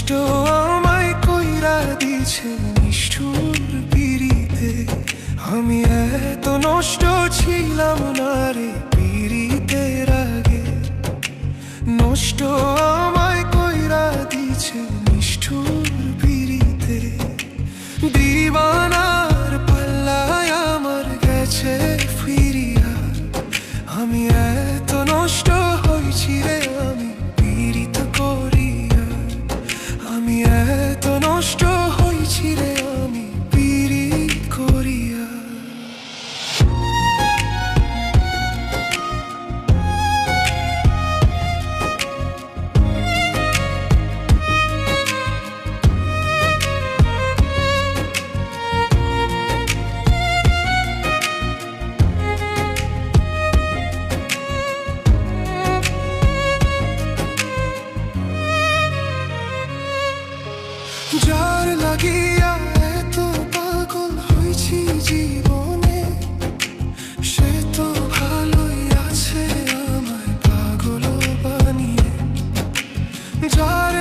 নষ্ট আমায় কইরা দিছে নিষ্ঠুর পিরিতে। আমি এত নষ্ট ছিলাম না রে পিরিতের আগে। নষ্ট আমায় কইরা দিছে নিষ্ঠুর পিরিতে। দিবানার পাল্লায় আমার গেছে ফিরিয়া। আমি এত নষ্ট হইছি রে আমি পীড়িত করিয়া। আমি এত নষ্ট হইছি রে আমি পীড়িত করিয়া। যার লাগিয়া এত পাগল হইছি জীবনে, সে তো ভালোই আছে আমায় পাগল বানিয়ে। যার